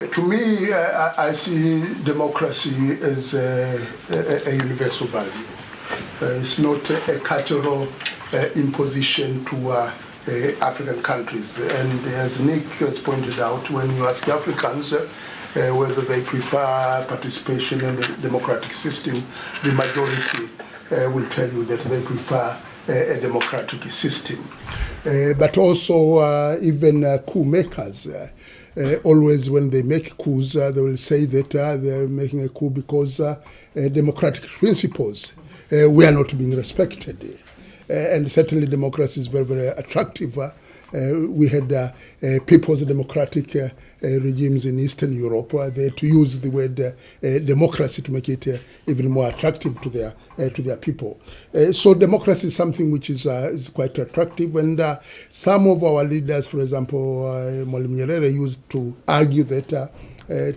To me, I see democracy as a universal value. It's not a cultural imposition to African countries. And as Nick has pointed out, when you ask Africans whether they prefer participation in the democratic system, the majority will tell you that they prefer a democratic system. But also even coup makers, always when they make coups, they will say that they're making a coup because democratic principles were not being respected. And certainly democracy is very, very attractive. We had people's democratic regimes in Eastern Europe. They had to use the word democracy to make it even more attractive to their people. So democracy is something which is quite attractive. And some of our leaders, for example, Mwalimu Nyerere used to argue that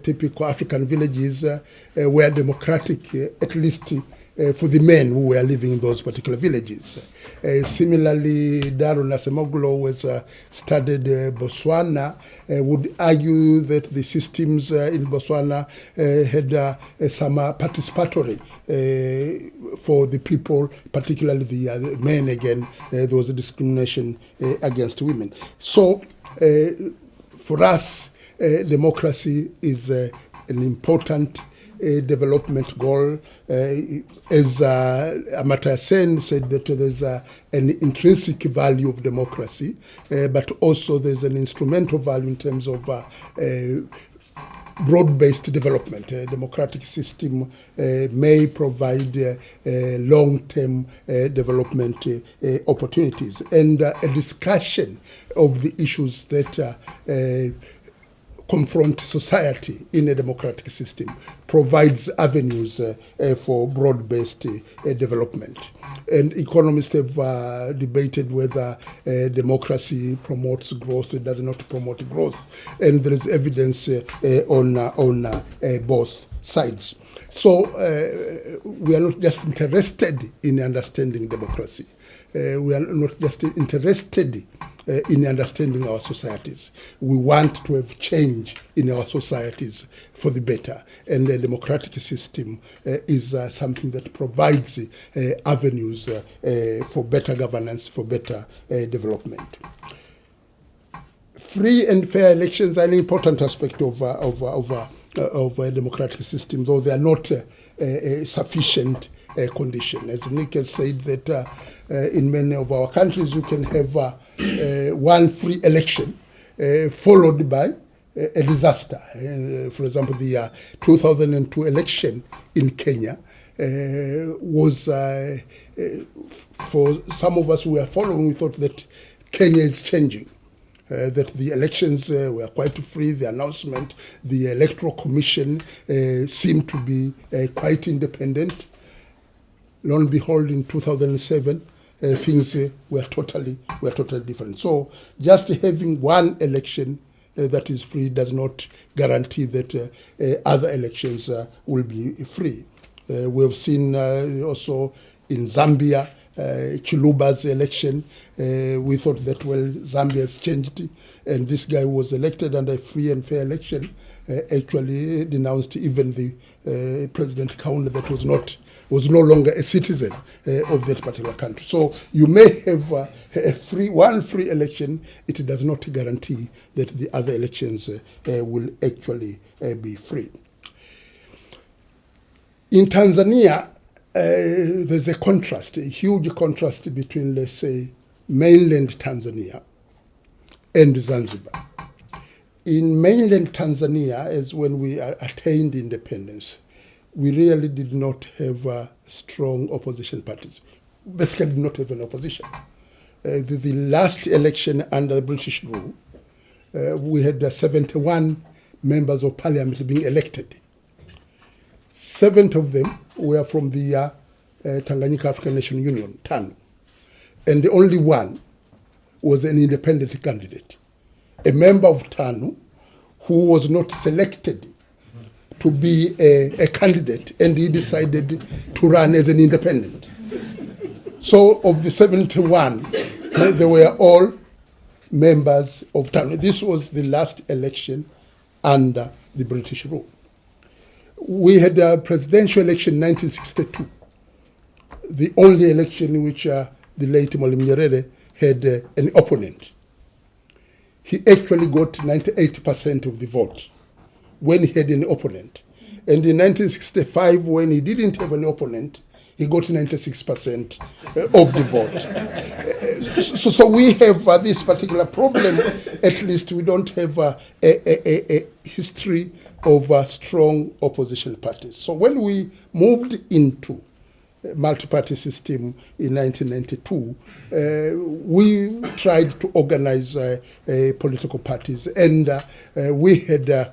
typical African villages were democratic, at least for the men who were living in those particular villages. Similarly, Daro Nasemoglu, who studied Botswana, would argue that the systems in Botswana had some participatory for the people, particularly the men. Again, there was a discrimination against women. So for us, democracy is an important development goal. As Amartya Sen said, that there's an intrinsic value of democracy, but also there's an instrumental value in terms of broad-based development. A democratic system may provide long-term development opportunities. And a discussion of the issues that confront society in a democratic system provides avenues for broad-based development. And economists have debated whether democracy promotes growth or does not promote growth. And there is evidence on both sides. So we are not just interested in understanding democracy. We are not just interested in understanding our societies. We want to have change in our societies for the better. And the democratic system is something that provides avenues for better governance, for better development. Free and fair elections are an important aspect of a democratic system, though they are not a sufficient condition. As Nick has said, that in many of our countries you can have one free election followed by a disaster. For example, the 2002 election in Kenya was, for some of us who were following, we thought that Kenya is changing. That the elections were quite free, the announcement, the Electoral Commission seemed to be quite independent. Lo and behold, in 2007, things were totally different. So just having one election that is free does not guarantee that other elections will be free. We have seen also in Zambia, Chiluba's election. We thought that, well, Zambia has changed, and this guy was elected under a free and fair election. Actually denounced even the President Kaunda that was no longer a citizen of that particular country. So you may have one free election. It does not guarantee that the other elections will actually be free. In Tanzania, there's a huge contrast between, let's say, mainland Tanzania and Zanzibar. In mainland Tanzania, as when we attained independence, we really did not have strong opposition parties. Basically did not have an opposition. The last election under the British rule, we had 71 members of parliament being elected. 7 of them were from the Tanganyika African National Union, TANU. And the only one was an independent candidate, a member of TANU who was not selected to be a candidate, and he decided to run as an independent. So of the 71, they were all members of TANU. This was the last election under the British rule. We had a presidential election in 1962, the only election in which the late Mwalimu Nyerere had an opponent. He actually got 98% of the vote when he had an opponent. And in 1965, when he didn't have an opponent, he got 96% of the vote. So we have this particular problem. At least we don't have a history of strong opposition parties. So when we moved into multi-party system in 1992, we tried to organize political parties, and we had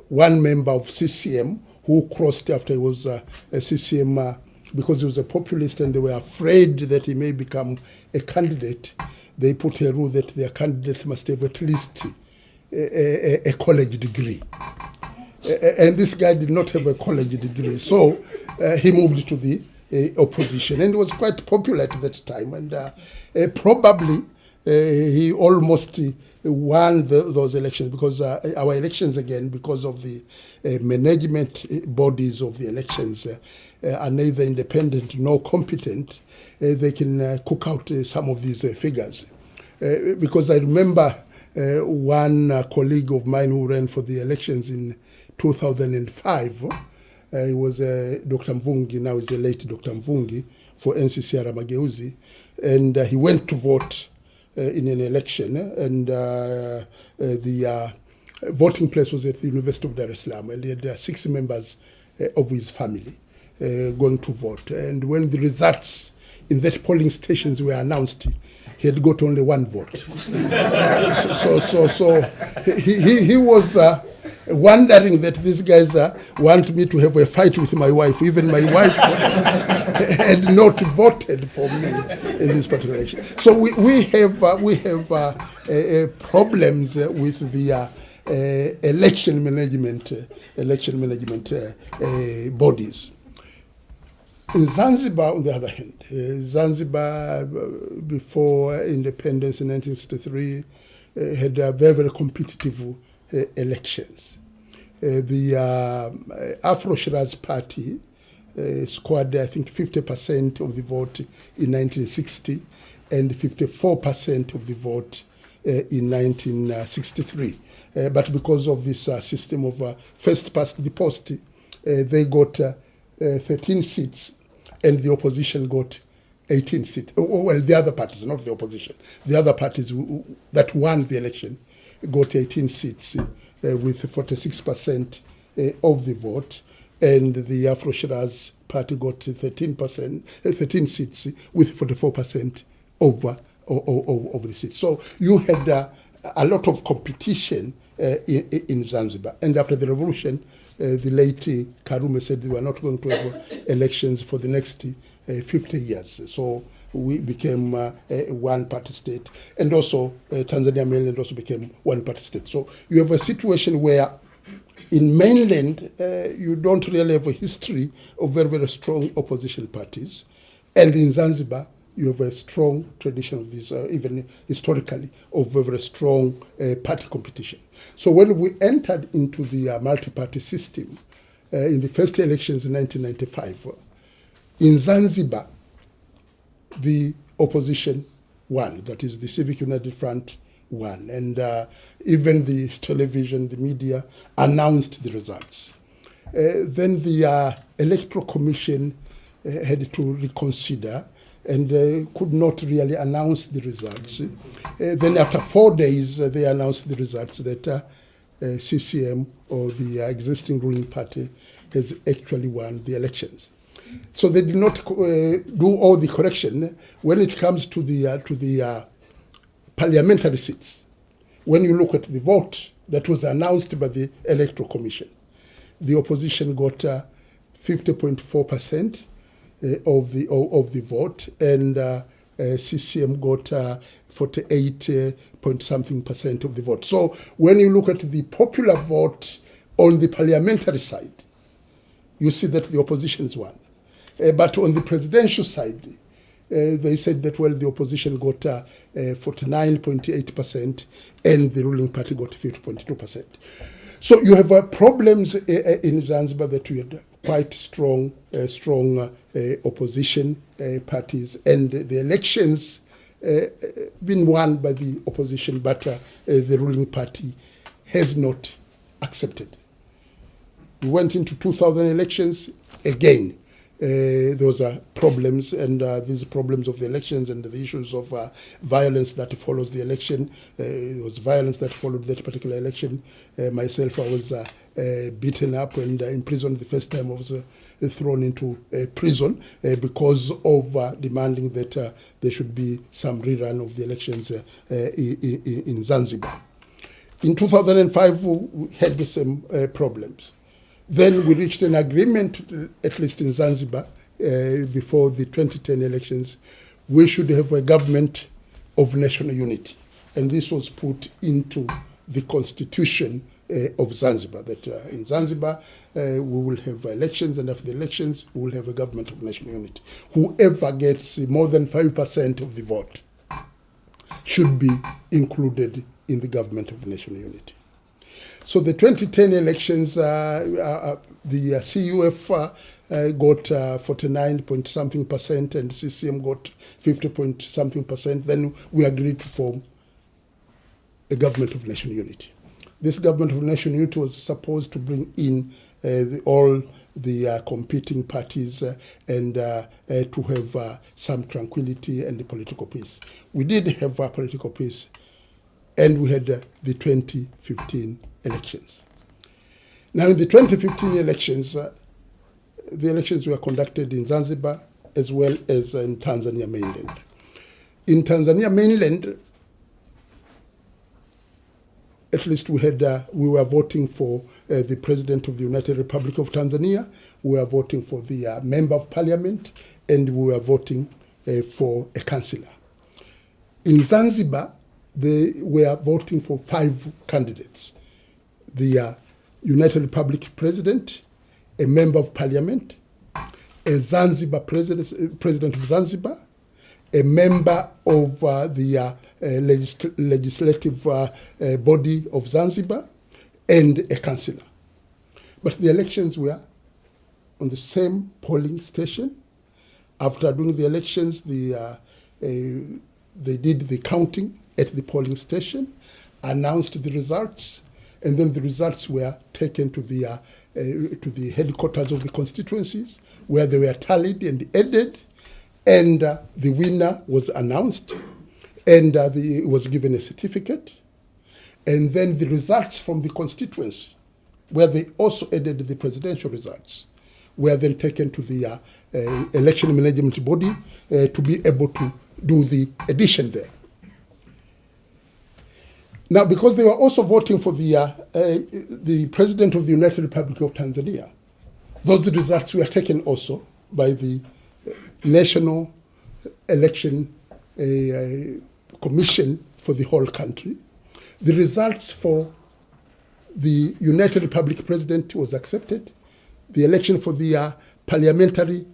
one member of CCM who crossed after he was a CCM because he was a populist, and they were afraid that he may become a candidate. They put a rule that their candidate must have at least a college degree. And this guy did not have a college degree, so he moved to the opposition, and was quite popular at that time, and probably he almost won those elections, because our elections, again, because of the management bodies of the elections are neither independent nor competent. They can cook out some of these figures. Because I remember one colleague of mine who ran for the elections in 2005, he was Dr. Mvungi, now is the late Dr. Mvungi, for NCCR Mageuzi, and he went to vote in an election, and the voting place was at the University of Dar es Salaam, and he had 6 members of his family going to vote. And when the results in that polling stations were announced, he had got only 1 vote. So he was wondering that these guys want me to have a fight with my wife. Even my wife had not voted for me in this particular election. So we have problems with the election management bodies. In Zanzibar, on the other hand, Zanzibar, before independence in 1963, had very, very competitive elections. The Afro-Shiraz Party scored, I think, 50% of the vote in 1960 and 54% of the vote in 1963. But because of this system of first past the post, they got 13 seats, and the opposition got 18 seats. Well, the other parties, not the opposition. The other parties that won the election got 18 seats with 46% of the vote, and the Afro-Shiraz Party got 13 seats with 44% of the seats. So you had a lot of competition in Zanzibar. And after the revolution, the late Karume said they were not going to have elections for the next 50 years. So we became a one-party state. And also Tanzania mainland also became one-party state. So you have a situation where in mainland, you don't really have a history of very, very strong opposition parties. And in Zanzibar, you have a strong tradition of this, even historically, of a very strong party competition. So when we entered into the multi-party system in the first elections in 1995, in Zanzibar, the opposition won, that is the Civic United Front won. And even the television, the media announced the results. Then the Electoral Commission had to reconsider and could not really announce the results. Then after 4 days, they announced the results that CCM, or the existing ruling party, has actually won the elections. So they did not do all the correction when it comes to the parliamentary seats. When you look at the vote that was announced by the Electoral Commission, the opposition got 50.4% of the vote, and CCM got 48 point something percent of the vote. So when you look at the popular vote on the parliamentary side, you see that the opposition is won. But on the presidential side, they said that, well, the opposition got 49.8% and the ruling party got 50.2%. So you have problems in Zanzibar that we had quite strong opposition parties, and the elections been won by the opposition, but the ruling party has not accepted. We went into 2000 elections again. Those are problems, and these problems of the elections and the issues of violence that follows the election. There was violence that followed that particular election. Myself, I was beaten up and imprisoned the first time I was thrown into prison because of demanding that there should be some rerun of the elections in Zanzibar. In 2005, we had the same problems. Then we reached an agreement, at least in Zanzibar, before the 2010 elections. We should have a government of national unity. And this was put into the constitution of Zanzibar, that in Zanzibar we will have elections, and after the elections we will have a government of national unity. Whoever gets more than 5% of the vote should be included in the government of national unity. So the 2010 elections, the CUF got 49 point something percent and CCM got 50 point something percent. Then we agreed to form a government of national unity. This government of national unity was supposed to bring in all the competing parties and to have some tranquility and political peace. We did have political peace, and we had the 2015 elections. Now, in the 2015 elections, the elections were conducted in Zanzibar as well as in Tanzania mainland. In Tanzania mainland, at least we were voting for the President of the United Republic of Tanzania, we were voting for the Member of Parliament, and we were voting for a councillor. In Zanzibar, they were voting for 5 candidates: the United Republic President, a Member of Parliament, a Zanzibar President of Zanzibar, a member of the legislative body of Zanzibar, and a councillor. But the elections were on the same polling station. After doing the elections, they did the counting at the polling station, announced the results, and then the results were taken to the headquarters of the constituencies, where they were tallied and added, and the winner was announced, and was given a certificate. And then the results from the constituency, where they also added the presidential results, were then taken to the election management body to be able to do the addition there. Now, because they were also voting for the President of the United Republic of Tanzania, those results were taken also by the National Election Commission for the whole country. The results for the United Republic President was accepted. The election for the parliamentary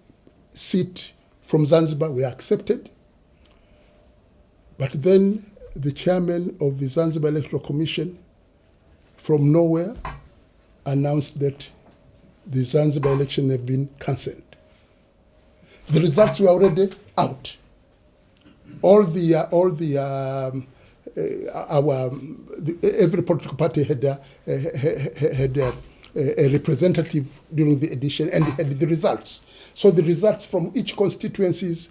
seat from Zanzibar were accepted. But then the chairman of the Zanzibar Electoral Commission, from nowhere, announced that the Zanzibar election had been cancelled. The results were already out. Every political party had a representative during the edition and had the results. So the results from each constituency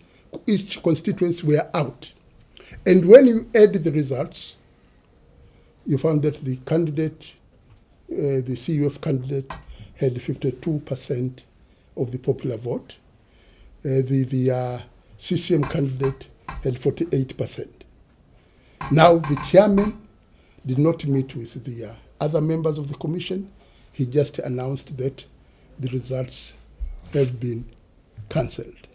were out. And when you add the results, you found that the candidate, the CUF candidate, had 52% of the popular vote. The CCM candidate had 48%. Now, the chairman did not meet with the other members of the commission. He just announced that the results have been cancelled.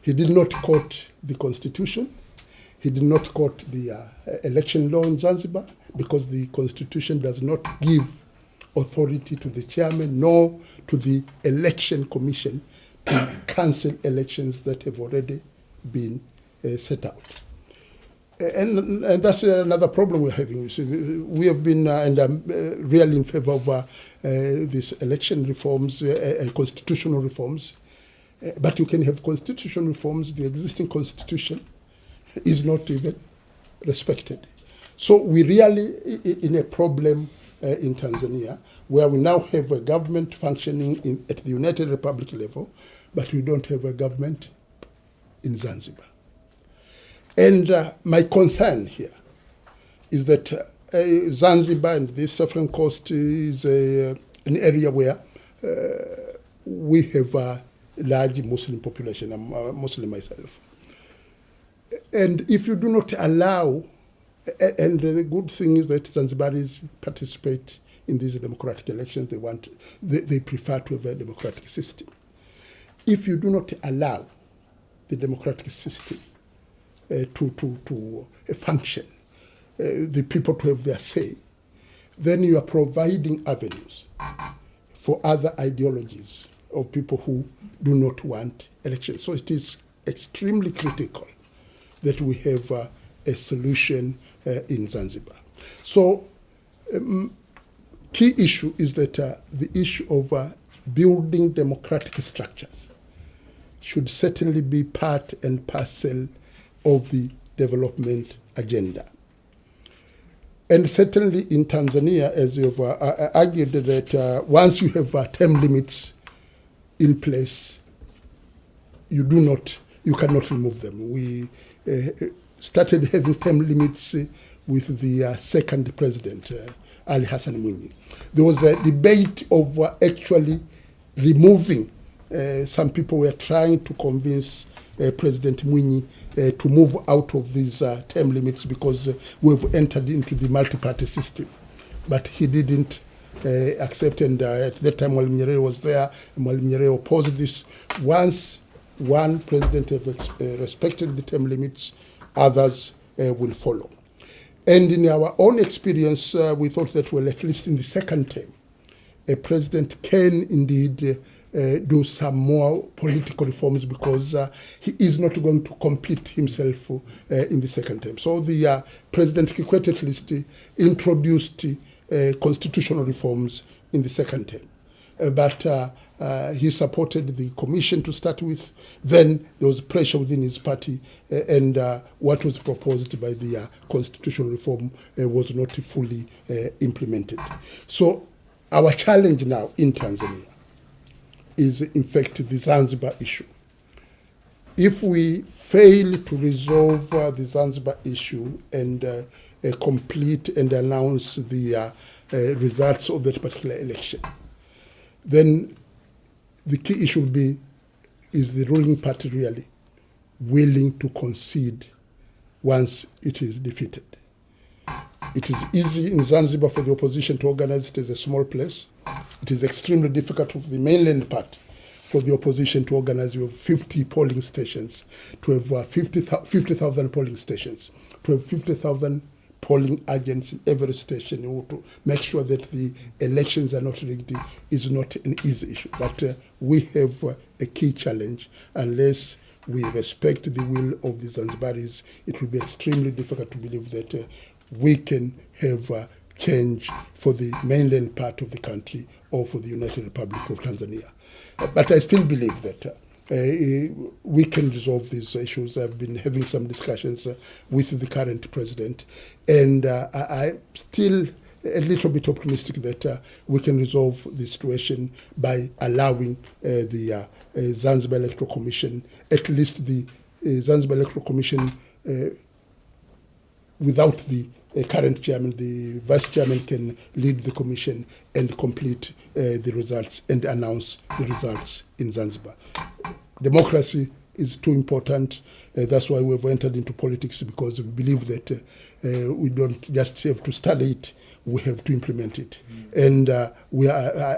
He did not quote the constitution. He did not quote the election law in Zanzibar, because the constitution does not give authority to the chairman nor to the election commission to cancel elections that have already been set out. And that's another problem we're having. So we have been, and I'm really in favor of these election reforms, constitutional reforms. But you can have constitutional reforms, the existing constitution is not even respected. So we really in a problem in Tanzania, where we now have a government functioning at the United Republic level, but we don't have a government in Zanzibar. And my concern here is that Zanzibar and the East African coast is an area where we have a large Muslim population. I'm a Muslim myself. And if you do not allow, and the good thing is that Zanzibaris participate in these democratic elections, they prefer to have a democratic system. If you do not allow the democratic system to function, the people to have their say, then you are providing avenues for other ideologies of people who do not want elections. So it is extremely critical that we have a solution in Zanzibar. So key issue is that the issue of building democratic structures should certainly be part and parcel of the development agenda. And certainly in Tanzania, as you've argued, that once you have term limits in place, you cannot remove them. We started having term limits with the second president, Ali Hassan Mwinyi. There was a debate of actually removing. Some people were trying to convince President Mwinyi to move out of these term limits because we've entered into the multi-party system. But he didn't accept, and at that time Mwalimu Nyerere was there. Mwalimu Nyerere opposed this. Once one president has respected the term limits, others will follow. And in our own experience, we thought that, well, at least in the second term, a president can indeed do some more political reforms because he is not going to compete himself in the second term. So the President Kikwete at least introduced constitutional reforms in the second term. But he supported the commission to start with. Then there was pressure within his party, and what was proposed by the constitutional reform was not fully implemented. So our challenge now in Tanzania is in fact the Zanzibar issue. If we fail to resolve the Zanzibar issue and complete and announce the results of that particular election, then the key issue will be, is the ruling party really willing to concede once it is defeated? It is easy in Zanzibar for the opposition to organize it as a small place. It is extremely difficult for the mainland part for the opposition to organize. You have 50 polling stations, to have 50,000 polling stations, to have 50,000 polling agents in every station in order to make sure that the elections are not rigged is not an easy issue. But we have a key challenge. Unless we respect the will of the Zanzibaris, it will be extremely difficult to believe that we can have change for the mainland part of the country or for the United Republic of Tanzania. But I still believe that we can resolve these issues. I've been having some discussions with the current president, and I'm still a little bit optimistic that we can resolve the situation by allowing the Zanzibar Electoral Commission, at least the Zanzibar Electoral Commission without the current chairman, the vice chairman can lead the commission and complete the results and announce the results in Zanzibar. Democracy is too important. That's why we've entered into politics, because we believe that we don't just have to study it, we have to implement it. And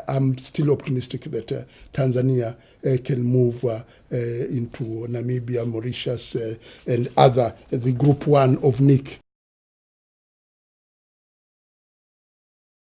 I'm still optimistic that Tanzania can move into Namibia, Mauritius, and other, the group one of NIC.